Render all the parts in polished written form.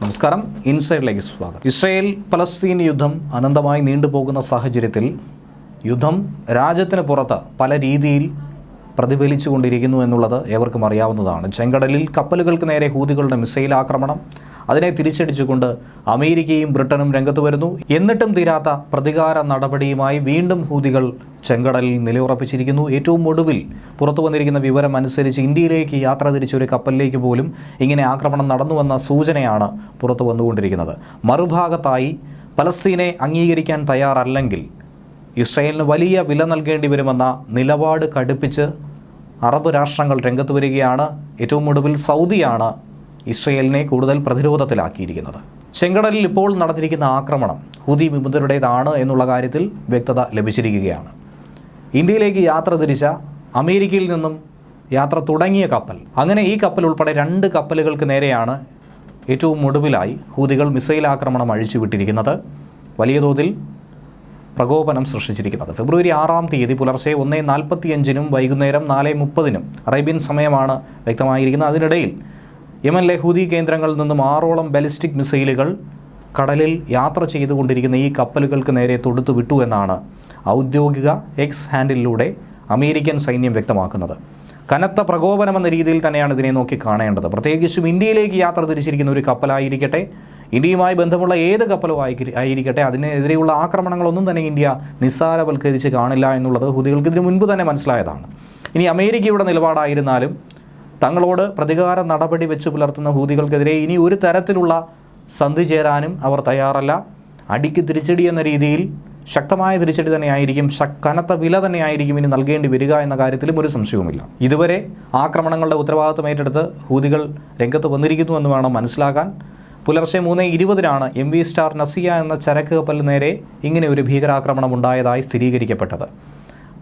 നമസ്കാരം, ഇൻസൈഡിലേക്ക് സ്വാഗതം. Israel Palestine യുദ്ധം അനന്തമായി നീണ്ടുപോകുന്ന സാഹചര്യത്തിൽ യുദ്ധം രാജ്യത്തിന് പുറത്ത് പല രീതിയിൽ പ്രതിഫലിച്ചുകൊണ്ടിരിക്കുന്നു എന്നുള്ളത് ഏവർക്കും അറിയാവുന്നതാണ്. ചെങ്കടലിൽ കപ്പലുകൾക്ക് നേരെ ഹൂതികളുടെ മിസൈൽ ആക്രമണം, അതിനെ തിരിച്ചടിച്ചുകൊണ്ട് അമേരിക്കയും ബ്രിട്ടനും രംഗത്ത് വരുന്നു. എന്നിട്ടും തീരാത്ത പ്രതികാര നടപടിയുമായി വീണ്ടും ഹൂതികൾ ചെങ്കടലിൽ നിലയുറപ്പിച്ചിരിക്കുന്നു. ഏറ്റവും ഒടുവിൽ പുറത്തു വന്നിരിക്കുന്ന വിവരം അനുസരിച്ച് ഇന്ത്യയിലേക്ക് യാത്ര തിരിച്ച ഒരു കപ്പലിലേക്ക് പോലും ഇങ്ങനെ ആക്രമണം നടന്നുവെന്ന സൂചനയാണ് പുറത്തു വന്നുകൊണ്ടിരിക്കുന്നത്. മറുഭാഗത്തായി പലസ്തീനെ അംഗീകരിക്കാൻ തയ്യാറല്ലെങ്കിൽ ഇസ്രായേലിന് വലിയ വില നൽകേണ്ടി വരുമെന്ന നിലപാട് കടുപ്പിച്ച് അറബ് രാഷ്ട്രങ്ങൾ രംഗത്ത് വരികയാണ്. ഏറ്റവും ഒടുവിൽ സൗദിയാണ് ഇസ്രായേലിനെ കൂടുതൽ പ്രതിരോധത്തിലാക്കിയിരിക്കുന്നത്. ചെങ്കടലിൽ ഇപ്പോൾ നടന്നിരിക്കുന്ന ആക്രമണം ഹൂതി വിമതരുടേതാണ് എന്നുള്ള കാര്യത്തിൽ വ്യക്തത ലഭിച്ചിരിക്കുകയാണ്. ഇന്ത്യയിലേക്ക് യാത്ര തിരിച്ച അമേരിക്കയിൽ നിന്നും യാത്ര തുടങ്ങിയ കപ്പൽ, അങ്ങനെ ഈ കപ്പൽ ഉൾപ്പെടെ 2 കപ്പലുകൾക്ക് നേരെയാണ് ഏറ്റവും ഒടുവിലായി ഹൂതികൾ മിസൈൽ ആക്രമണം അഴിച്ചുവിട്ടിരിക്കുന്നത്. വലിയ തോതിൽ പ്രകോപനം സൃഷ്ടിച്ചിരിക്കുന്നത്. ഫെബ്രുവരി 6-ാം തീയതി പുലർച്ചെ 1:45 വൈകുന്നേരം 4:30 അറേബ്യൻ സമയമാണ് വ്യക്തമായിരിക്കുന്നത്. അതിനിടയിൽ യമനിലെ ഹൂതി കേന്ദ്രങ്ങളിൽ നിന്നും 6ഓളം ബാലിസ്റ്റിക് മിസൈലുകൾ കടലിൽ യാത്ര ചെയ്തുകൊണ്ടിരിക്കുന്ന ഈ കപ്പലുകൾക്ക് നേരെ തൊടുത്തുവിട്ടു എന്നാണ് ഔദ്യോഗിക എക്സ് ഹാൻഡിലൂടെ അമേരിക്കൻ സൈന്യം വ്യക്തമാക്കുന്നത്. കനത്ത പ്രകോപനമെന്ന രീതിയിൽ തന്നെയാണ് ഇതിനെ നോക്കി കാണേണ്ടത്. പ്രത്യേകിച്ചും ഇന്ത്യയിലേക്ക് യാത്ര തിരിച്ചിരിക്കുന്ന ഒരു കപ്പലായിരിക്കട്ടെ, ഇന്ത്യയുമായി ബന്ധമുള്ള ഏത് കപ്പലും ആയിരിക്കട്ടെ, അതിനെതിരെയുള്ള ആക്രമണങ്ങളൊന്നും തന്നെ ഇന്ത്യ നിസ്സാരവൽക്കരിച്ച് കാണില്ല എന്നുള്ളത് ഹൂതികൾക്ക് ഇതിനു മുൻപ് തന്നെ മനസ്സിലായതാണ്. ഇനി അമേരിക്കയുടെ നിലപാടായിരുന്നാലും തങ്ങളോട് പ്രതികാര നടപടി വെച്ച് പുലർത്തുന്ന ഹൂതികൾക്കെതിരെ ഇനി ഒരു തരത്തിലുള്ള സന്ധി ചേരാനും അവർ തയ്യാറല്ല. അടിക്ക് തിരിച്ചടി എന്ന രീതിയിൽ ശക്തമായ തിരിച്ചടി തന്നെയായിരിക്കും, കനത്ത വില തന്നെയായിരിക്കും ഇനി നൽകേണ്ടി വരിക എന്ന കാര്യത്തിലും ഒരു സംശയവുമില്ല. ഇതുവരെ ആക്രമണങ്ങളുടെ ഉത്തരവാദിത്വം ഏറ്റെടുത്ത് ഹൂതികൾ രംഗത്ത് വന്നിരിക്കുന്നു എന്ന് വേണം മനസ്സിലാക്കാൻ. പുലർച്ചെ 3:20 MV സ്റ്റാർ നസിയ എന്ന ചരക്ക് കപ്പലിന് നേരെ ഇങ്ങനെ ഒരു ഭീകരാക്രമണം ഉണ്ടായതായി സ്ഥിരീകരിക്കപ്പെട്ടത്.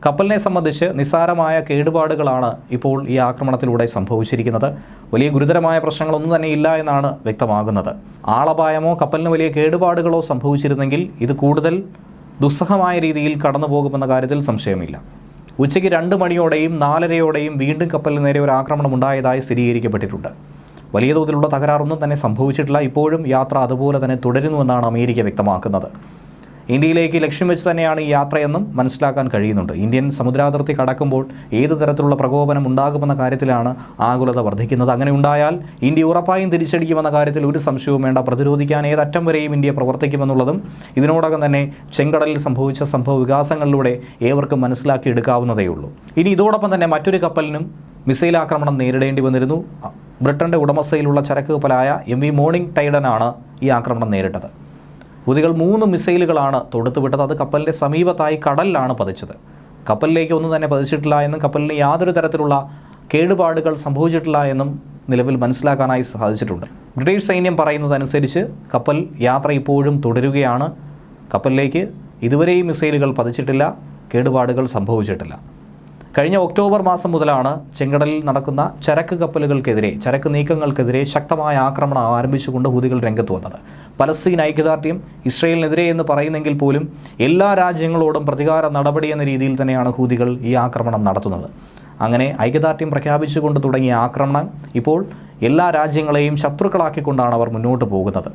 കപ്പലിനെ സംബന്ധിച്ച് നിസ്സാരമായ കേടുപാടുകളാണ് ഇപ്പോൾ ഈ ആക്രമണത്തിലൂടെ സംഭവിച്ചിരിക്കുന്നത്. വലിയ ഗുരുതരമായ പ്രശ്നങ്ങളൊന്നും തന്നെ ഇല്ല എന്നാണ് വ്യക്തമാകുന്നത്. ആളപായമോ കപ്പലിന് വലിയ കേടുപാടുകളോ സംഭവിച്ചിരുന്നെങ്കിൽ ഇത് കൂടുതൽ ദുസ്സഹമായ രീതിയിൽ കടന്നു പോകുമെന്ന കാര്യത്തിൽ സംശയമില്ല. ഉച്ചയ്ക്ക് 2 മണിയോടെയും 4:30 വീണ്ടും കപ്പലിന് നേരെ ഒരു ആക്രമണം ഉണ്ടായതായി സ്ഥിരീകരിക്കപ്പെട്ടിട്ടുണ്ട്. വലിയ തോതിലുള്ള തകരാറൊന്നും തന്നെ സംഭവിച്ചിട്ടില്ല. ഇപ്പോഴും യാത്ര അതുപോലെ തന്നെ തുടരുന്നുവെന്നാണ് അമേരിക്ക വ്യക്തമാക്കുന്നത്. ഇന്ത്യയിലേക്ക് ലക്ഷ്യം വെച്ച് തന്നെയാണ് ഈ യാത്രയെന്നും മനസ്സിലാക്കാൻ കഴിയുന്നുണ്ട്. ഇന്ത്യൻ സമുദ്രാതിർത്തി കടക്കുമ്പോൾ ഏതു തരത്തിലുള്ള പ്രകോപനം ഉണ്ടാകുമെന്ന കാര്യത്തിലാണ് ആകുലത വർദ്ധിക്കുന്നത്. അങ്ങനെ ഉണ്ടായാൽ ഇന്ത്യ ഉറപ്പായും തിരിച്ചടിക്കുമെന്ന കാര്യത്തിൽ ഒരു സംശയവും വേണ്ട. പ്രതിരോധിക്കാൻ ഏതറ്റം വരെയും ഇന്ത്യ പ്രവർത്തിക്കുമെന്നുള്ളതും ഇതിനോടകം തന്നെ ചെങ്കടലിൽ സംഭവിച്ച സംഭവ വികാസങ്ങളിലൂടെ ഏവർക്കും മനസ്സിലാക്കിയെടുക്കാവുന്നതേയുള്ളൂ. ഇനി ഇതോടൊപ്പം തന്നെ മറ്റൊരു കപ്പലിനും മിസൈൽ ആക്രമണം നേരിടേണ്ടി വന്നിരുന്നു. ബ്രിട്ടൻ്റെ ഉടമസ്ഥയിലുള്ള ചരക്ക് കപ്പലായ MV മോർണിംഗ് ടൈഡനാണ് ഈ ആക്രമണം നേരിട്ടത്. ഹൂതികൾ 3 മിസൈലുകളാണ് തൊടുത്തുവിട്ടത്. അത് കപ്പലിൻ്റെ സമീപത്തായി കടലിലാണ് പതിച്ചത്. കപ്പലിലേക്ക് ഒന്നും തന്നെ പതിച്ചിട്ടില്ല എന്നും കപ്പലിന് യാതൊരു തരത്തിലുള്ള കേടുപാടുകൾ സംഭവിച്ചിട്ടില്ല എന്നും നിലവിൽ മനസ്സിലാക്കാനായി സാധിച്ചിട്ടുണ്ട്. ബ്രിട്ടീഷ് സൈന്യം പറയുന്നതനുസരിച്ച് കപ്പൽ യാത്ര ഇപ്പോഴും തുടരുകയാണ്. കപ്പലിലേക്ക് ഇതുവരെയും മിസൈലുകൾ പതിച്ചിട്ടില്ല, കേടുപാടുകൾ സംഭവിച്ചിട്ടില്ല. കഴിഞ്ഞ ഒക്ടോബർ മാസം മുതലാണ് ചെങ്കടലിൽ നടക്കുന്ന ചരക്ക് കപ്പലുകൾക്കെതിരെ, ചരക്ക് നീക്കങ്ങൾക്കെതിരെ ശക്തമായ ആക്രമണം ആരംഭിച്ചുകൊണ്ട് ഹൂതികൾ രംഗത്ത് വന്നത്. പലസ്തീൻ ഐക്യദാർഢ്യം ഇസ്രായേലിനെതിരെ എന്ന് പറയുന്നെങ്കിൽ പോലും എല്ലാ രാജ്യങ്ങളോടും പ്രതികാര നടപടി എന്ന രീതിയിൽ തന്നെയാണ് ഹൂതികൾ ഈ ആക്രമണം നടത്തുന്നത്. അങ്ങനെ ഐക്യദാർഢ്യം പ്രഖ്യാപിച്ചുകൊണ്ട് തുടങ്ങിയ ആക്രമണം ഇപ്പോൾ എല്ലാ രാജ്യങ്ങളെയും ശത്രുക്കളാക്കിക്കൊണ്ടാണ് അവർ മുന്നോട്ട് പോകുന്നത്.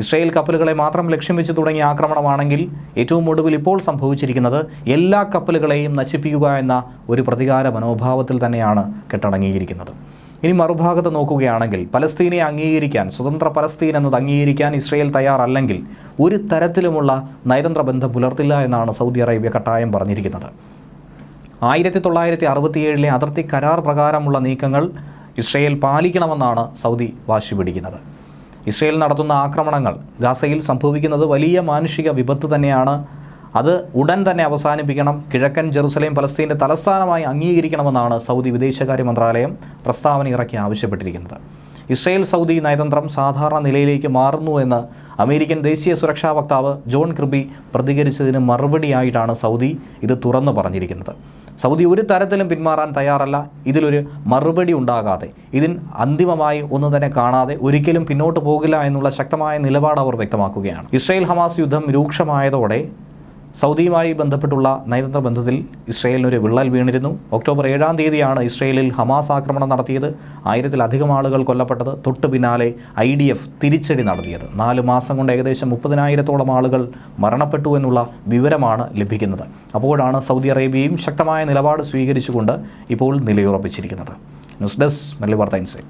ഇസ്രായേൽ കപ്പലുകളെ മാത്രം ലക്ഷ്യം വെച്ച് തുടങ്ങിയ ആക്രമണമാണെങ്കിൽ ഏറ്റവും ഒടുവിൽ ഇപ്പോൾ സംഭവിച്ചിരിക്കുന്നത് എല്ലാ കപ്പലുകളെയും നശിപ്പിക്കുക എന്ന ഒരു പ്രതികാര മനോഭാവത്തിൽ തന്നെയാണ് കെട്ടടങ്ങിയിരിക്കുന്നത്. ഇനി മറുഭാഗത്ത് നോക്കുകയാണെങ്കിൽ പലസ്തീനെ അംഗീകരിക്കാൻ, സ്വതന്ത്ര പലസ്തീൻ എന്നത് അംഗീകരിക്കാൻ ഇസ്രായേൽ തയ്യാറല്ലെങ്കിൽ ഒരു തരത്തിലുമുള്ള നയതന്ത്ര ബന്ധം പുലർത്തില്ല എന്നാണ് സൗദി അറേബ്യ കട്ടായം പറഞ്ഞിരിക്കുന്നത്. 1967 അതിർത്തി കരാർ പ്രകാരമുള്ള നീക്കങ്ങൾ ഇസ്രായേൽ പാലിക്കണമെന്നാണ് സൗദി വാശി പിടിക്കുന്നത്. ഇസ്രായേൽ നടത്തുന്ന ആക്രമണങ്ങൾ, ഗാസയിൽ സംഭവിക്കുന്നത് വലിയ മാനുഷിക വിപത്ത് തന്നെയാണ്. അത് ഉടൻ തന്നെ അവസാനിപ്പിക്കണം. കിഴക്കൻ ജെറുസലേം പലസ്തീൻ്റെ തലസ്ഥാനമായി അംഗീകരിക്കണമെന്നാണ് സൗദി വിദേശകാര്യ മന്ത്രാലയം പ്രസ്താവന ഇറക്കി ആവശ്യപ്പെട്ടിരിക്കുന്നത്. ഇസ്രായേൽ സൗദി നയതന്ത്രം സാധാരണ നിലയിലേക്ക് മാറുന്നു എന്ന് അമേരിക്കൻ ദേശീയ സുരക്ഷാ വക്താവ് ജോൺ കിർബി പ്രതികരിച്ചതിന് മറുപടിയായിട്ടാണ് സൗദി ഇത് തുറന്നു പറഞ്ഞിരിക്കുന്നത്. സൗദി ഒരു തരത്തിലും പിന്മാറാൻ തയ്യാറല്ല. ഇതിലൊരു മറുപടി ഉണ്ടാകാതെ, ഇതിന് അന്തിമമായി ഒന്നും തന്നെ കാണാതെ ഒരിക്കലും പിന്നോട്ട് പോകില്ല എന്നുള്ള ശക്തമായ നിലപാട് അവർ വ്യക്തമാക്കുകയാണ്. ഇസ്രായേൽ ഹമാസ് യുദ്ധം രൂക്ഷമായതോടെ സൗദിയുമായി ബന്ധപ്പെട്ടുള്ള നയതന്ത്ര ബന്ധത്തിൽ ഇസ്രയേലിനൊരു വിള്ളൽ വീണിരുന്നു. ഒക്ടോബർ 7-ാം തീയതിയാണ് ഇസ്രയേലിൽ ഹമാസ് ആക്രമണം നടത്തിയത്. 1000-ൽ-അധികം ആളുകൾ കൊല്ലപ്പെട്ടത്. തൊട്ടു പിന്നാലെ IDF തിരിച്ചടി നടത്തിയത്. 4 മാസം കൊണ്ട് ഏകദേശം 30,000-ഓളം ആളുകൾ മരണപ്പെട്ടു എന്നുള്ള വിവരമാണ് ലഭിക്കുന്നത്. അപ്പോഴാണ് സൗദി അറേബ്യയും ശക്തമായ നിലപാട് സ്വീകരിച്ചുകൊണ്ട് ഇപ്പോൾ നിലയുറപ്പിച്ചിരിക്കുന്നത്. ന്യൂസ് ഡെസ്ക് മലയാളി വാർത്ത ഇൻസൈറ്റ്.